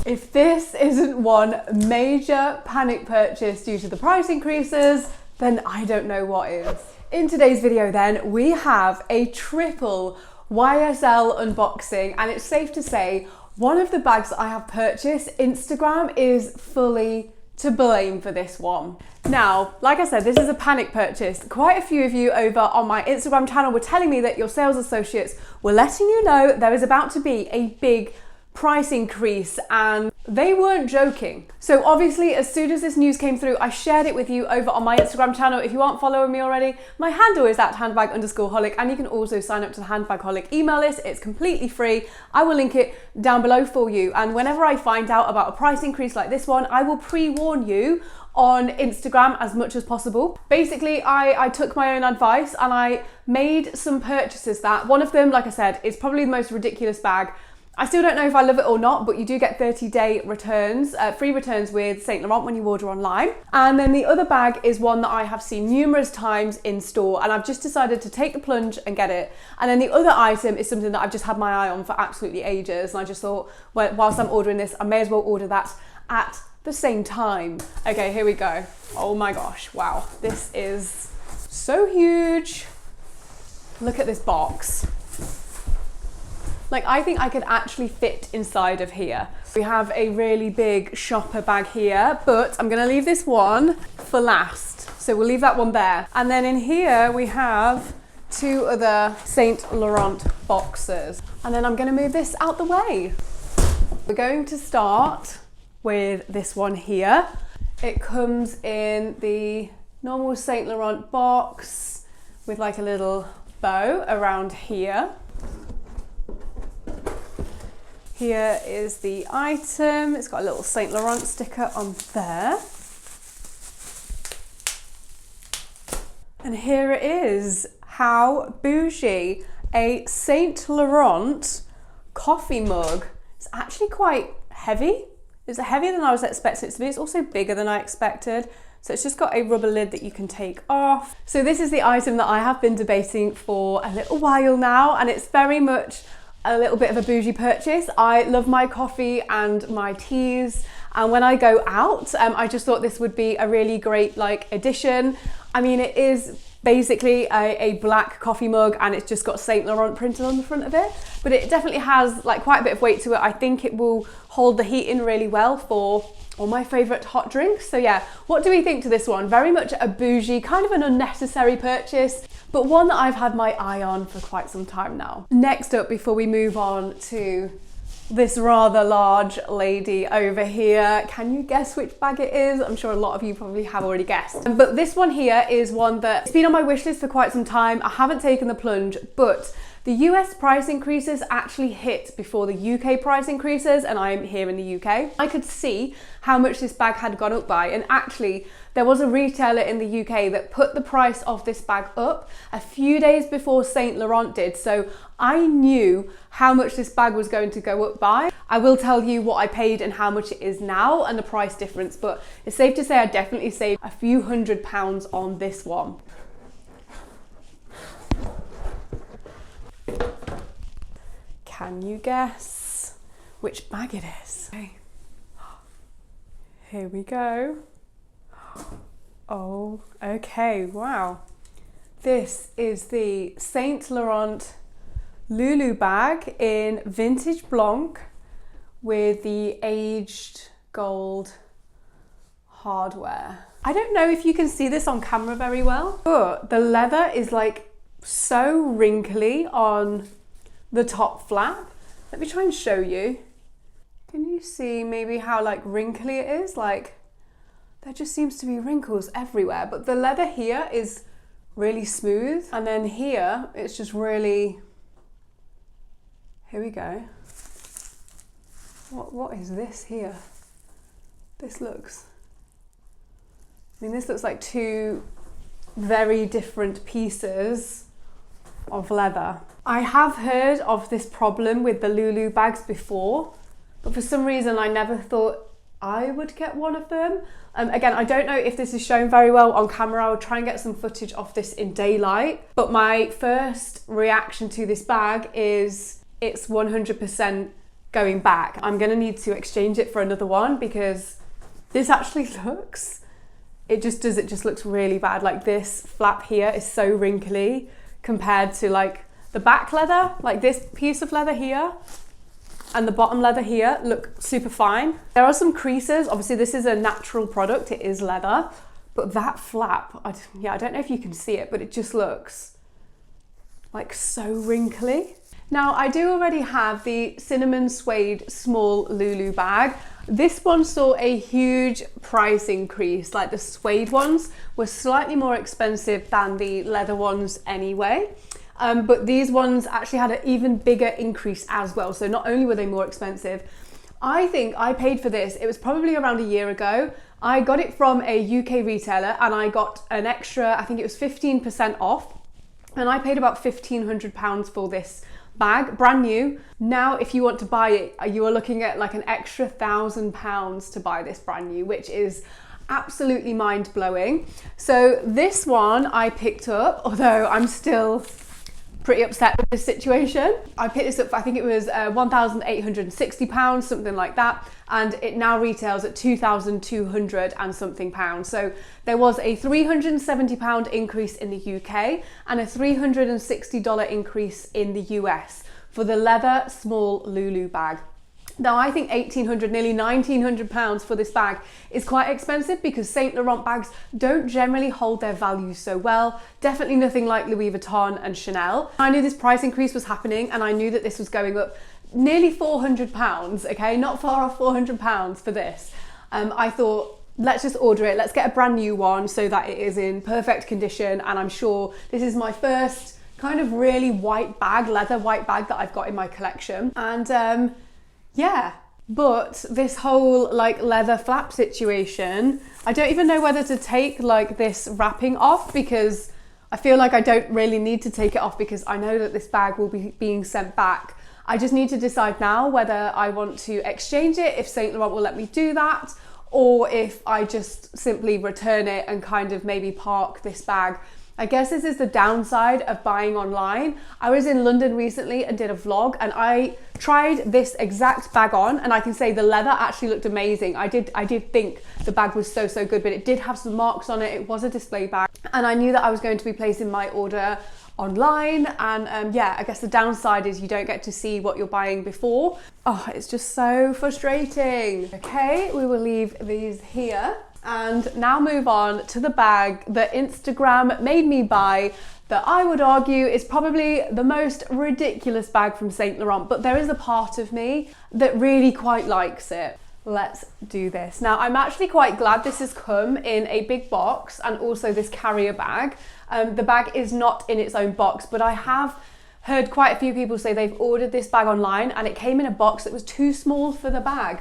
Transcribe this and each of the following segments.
If this isn't one major panic purchase due to the price increases, then I don't know what is. In today's video then, we have a triple YSL unboxing, and it's safe to say one of the bags that I have purchased, Instagram is fully to blame for this one. Now, like I said, this is a panic purchase. Quite a few of you over on my Instagram channel were telling me that your sales associates were letting you know there is about to be a big price increase, and they weren't joking. So obviously, as soon as this news came through, I shared it with you over on my Instagram channel. If you aren't following me already, my handle is at handbag_holic, and you can also sign up to the Handbagholic email list. It's completely free. I will link it down below for you. And whenever I find out about a price increase like this one, I will pre-warn you on Instagram as much as possible. Basically, I took my own advice and I made some purchases that, one of them, like I said, is probably the most ridiculous bag. I still don't know if I love it or not, but you do get 30-day returns, free returns with Saint Laurent when you order online. And then the other bag is one that I have seen numerous times in store, and I've just decided to take the plunge and get it. And then the other item is something that I've just had my eye on for absolutely ages, and I just thought, well, whilst I'm ordering this, I may as well order that at the same time. Okay, here we go. Oh my gosh, wow. This is so huge. Look at this box. Like, I think I could actually fit inside of here. We have a really big shopper bag here, but I'm gonna leave this one for last. So we'll leave that one there. And then in here, we have two other Saint Laurent boxes. And then I'm gonna move this out the way. We're going to start with this one here. It comes in the normal Saint Laurent box with like a little bow around here. Here is the item. It's got a little Saint Laurent sticker on there. And here it is. How bougie. A Saint Laurent coffee mug. It's actually quite heavy. It's heavier than I was expecting it to be. It's also bigger than I expected. So it's just got a rubber lid that you can take off. So this is the item that I have been debating for a little while now, and it's very much a little bit of a bougie purchase. I love my coffee and my teas, and when I go out, I just thought this would be a really great like addition. I mean, it is basically a black coffee mug, and it's just got Saint Laurent printed on the front of it, but it definitely has like quite a bit of weight to it. I think it will hold the heat in really well for all my favorite hot drinks. So yeah, what do we think to this one? Very much a bougie, kind of an unnecessary purchase, but one that I've had my eye on for quite some time now. Next up, before we move on to this rather large lady over here, can you guess which bag it is? I'm sure a lot of you probably have already guessed. But this one here is one that's been on my wish list for quite some time. I haven't taken the plunge, but the US price increases actually hit before the UK price increases, and I'm here in the UK. I could see how much this bag had gone up by, and actually there was a retailer in the UK that put the price of this bag up a few days before Saint Laurent did, so I knew how much this bag was going to go up by. I will tell you what I paid and how much it is now and the price difference, but it's safe to say I definitely saved a few £100s on this one. Can you guess which bag it is? Okay. Here we go. Oh, okay, wow. This is the Saint Laurent Lulu bag in vintage blanc with the aged gold hardware. I don't know if you can see this on camera very well, but the leather is like so wrinkly on the top flap. Let me try and show you. Can you see maybe how like wrinkly it is? Like there just seems to be wrinkles everywhere, but the leather here is really smooth, and then here it's just really, here we go. What is this here? This looks, I mean, this looks like two very different pieces of leather. I have heard of this problem with the Lulu bags before, but for some reason I never thought I would get one of them. Again, I don't know if this is shown very well on camera. I'll try and get some footage of this in daylight. But my first reaction to this bag is it's 100% going back. I'm gonna need to exchange it for another one because this actually looks, it just looks really bad. Like this flap here is so wrinkly compared to like the back leather, like this piece of leather here and the bottom leather here look super fine. There are some creases. Obviously this is a natural product, it is leather, but that flap, I don't know if you can see it, but it just looks like so wrinkly. Now I do already have the cinnamon suede small Lulu bag. This one saw a huge price increase. Like the suede ones were slightly more expensive than the leather ones anyway. But these ones actually had an even bigger increase as well. So not only were they more expensive, I think I paid for this, it was probably around a year ago. I got it from a UK retailer and I got an extra, I think it was 15% off. And I paid about £1,500 for this bag, brand new. Now, if you want to buy it, you are looking at like an extra £1,000 to buy this brand new, which is absolutely mind-blowing. So this one I picked up, although I'm still pretty upset with this situation. I picked this up for, I think it was £1,860, something like that, and it now retails at £2,200 and something pounds. So there was a £370 increase in the UK and a $360 increase in the US for the leather small Lulu bag. Now I think £1,800, nearly £1,900 for this bag is quite expensive because Saint Laurent bags don't generally hold their value so well. Definitely nothing like Louis Vuitton and Chanel. I knew this price increase was happening and I knew that this was going up nearly £400, okay? Not far off £400 for this. I thought, let's just order it. Let's get a brand new one so that it is in perfect condition. And I'm sure this is my first kind of really white bag, leather white bag that I've got in my collection. And yeah, but this whole like leather flap situation, I don't even know whether to take like this wrapping off because I feel like I don't really need to take it off because I know that this bag will be being sent back. I just need to decide now whether I want to exchange it, if Saint Laurent will let me do that, or if I just simply return it and kind of maybe park this bag. I guess this is the downside of buying online. I was in London recently and did a vlog and I tried this exact bag on and I can say the leather actually looked amazing. I did think the bag was so good, but it did have some marks on it. It was a display bag and I knew that I was going to be placing my order online and yeah, I guess the downside is you don't get to see what you're buying before. Oh, it's just so frustrating. Okay, we will leave these here. And now move on to the bag that Instagram made me buy that I would argue is probably the most ridiculous bag from Saint Laurent, but there is a part of me that really quite likes it. Let's do this. Now, I'm actually quite glad this has come in a big box and also this carrier bag. The bag is not in its own box, but I have heard quite a few people say they've ordered this bag online and it came in a box that was too small for the bag,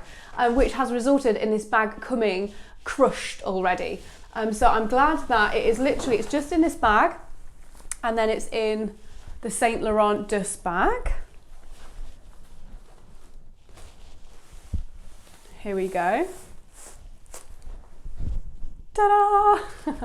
which has resulted in this bag coming crushed already. So I'm glad that it is literally, it's just in this bag and then it's in the Saint Laurent dust bag. Here we go. Ta-da!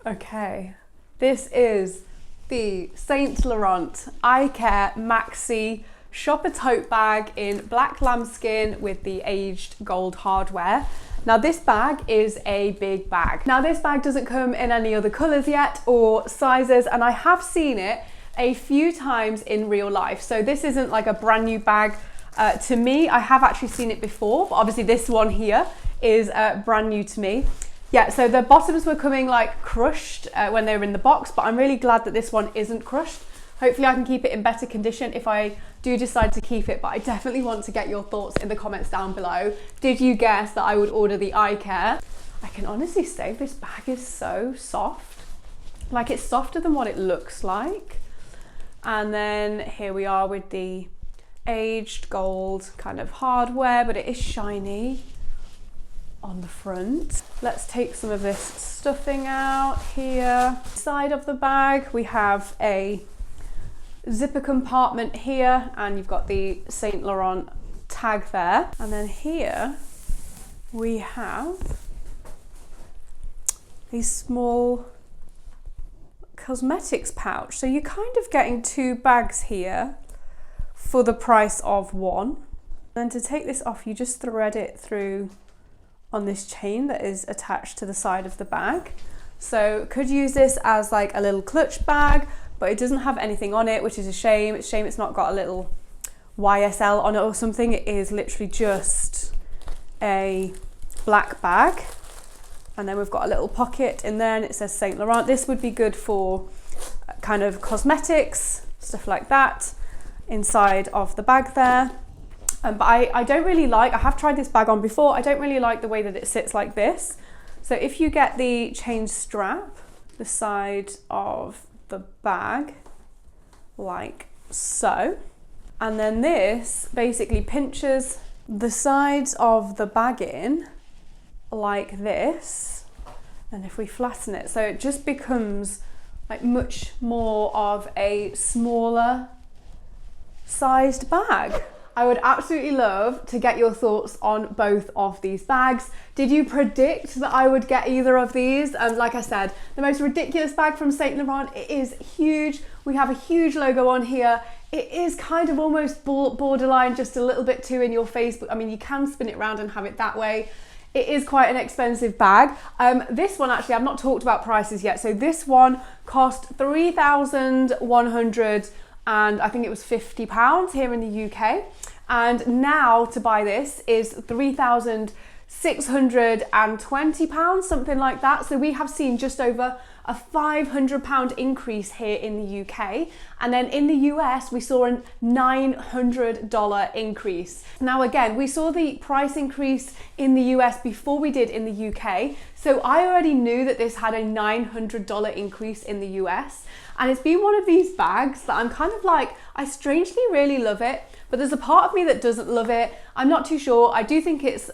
Okay, this is the Saint Laurent Eye Care Maxi shopper tote bag in black lambskin with the aged gold hardware. Now this bag is a big bag. Now this bag doesn't come in any other colors yet or sizes, and I have seen it a few times in real life. So this isn't like a brand new bag to me. I have actually seen it before, but obviously this one here is brand new to me. Yeah, so the bottoms were coming like crushed when they were in the box, but I'm really glad that this one isn't crushed. Hopefully I can keep it in better condition if I do decide to keep it, but I definitely want to get your thoughts in the comments down below. Did you guess that I would order the Eye Care? I can honestly say this bag is so soft. Like it's softer than what it looks like. And then here we are with the aged gold kind of hardware, but it is shiny on the front. Let's take some of this stuffing out here. Side of the bag, we have a zipper compartment here and you've got the Saint Laurent tag there. And then here we have a small cosmetics pouch. So you're kind of getting two bags here for the price of one. Then to take this off, you just thread it through on this chain that is attached to the side of the bag. So could use this as like a little clutch bag, but it doesn't have anything on it, which is a shame. It's a shame it's not got a little YSL on it or something. It is literally just a black bag. And then we've got a little pocket in there and it says Saint Laurent. This would be good for kind of cosmetics, stuff like that, inside of the bag there. But I don't really like, I have tried this bag on before, I don't really like the way that it sits like this. So if you get the chain strap, the side of the bag, like so, and then this basically pinches the sides of the bag in like this, and if we flatten it, so it just becomes like much more of a smaller sized bag. I would absolutely love to get your thoughts on both of these bags. Did you predict that I would get either of these? Like I said, the most ridiculous bag from Saint Laurent. It is huge. We have a huge logo on here. It is kind of almost borderline, just a little bit too in your face, but I mean, you can spin it around and have it that way. It is quite an expensive bag. This one, actually, I've not talked about prices yet. So this one cost £3,100 and I think it was £50 here in the UK. And now to buy this is £3,620, something like that. So we have seen just over a £500 increase here in the UK. And then in the US, we saw a $900 increase. Now again, we saw the price increase in the US before we did in the UK. So I already knew that this had a $900 increase in the US. And it's been one of these bags that I'm kind of like, I strangely really love it, but there's a part of me that doesn't love it. I'm not too sure. I do think it's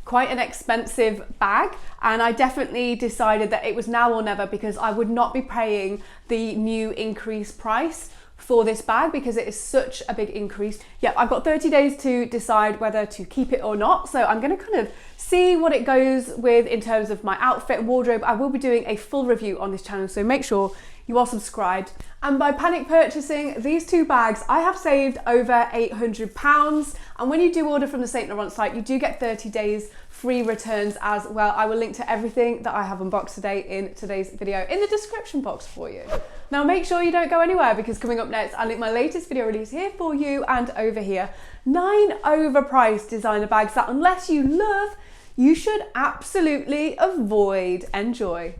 quite an expensive bag, and I definitely decided that it was now or never, because I would not be paying the new increased price for this bag because it is such a big increase. Yeah, I've got 30 days to decide whether to keep it or not. So I'm going to kind of see what it goes with in terms of my outfit and wardrobe. I will be doing a full review on this channel, so make sure you are subscribed. And by panic purchasing these two bags, I have saved over £800. And when you do order from the Saint Laurent site, you do get 30 days free returns as well. I will link to everything that I have unboxed today in today's video in the description box for you. Now make sure you don't go anywhere, because coming up next, I'll link my latest video release here for you and over here. 9 overpriced designer bags that, unless you love, you should absolutely avoid. Enjoy.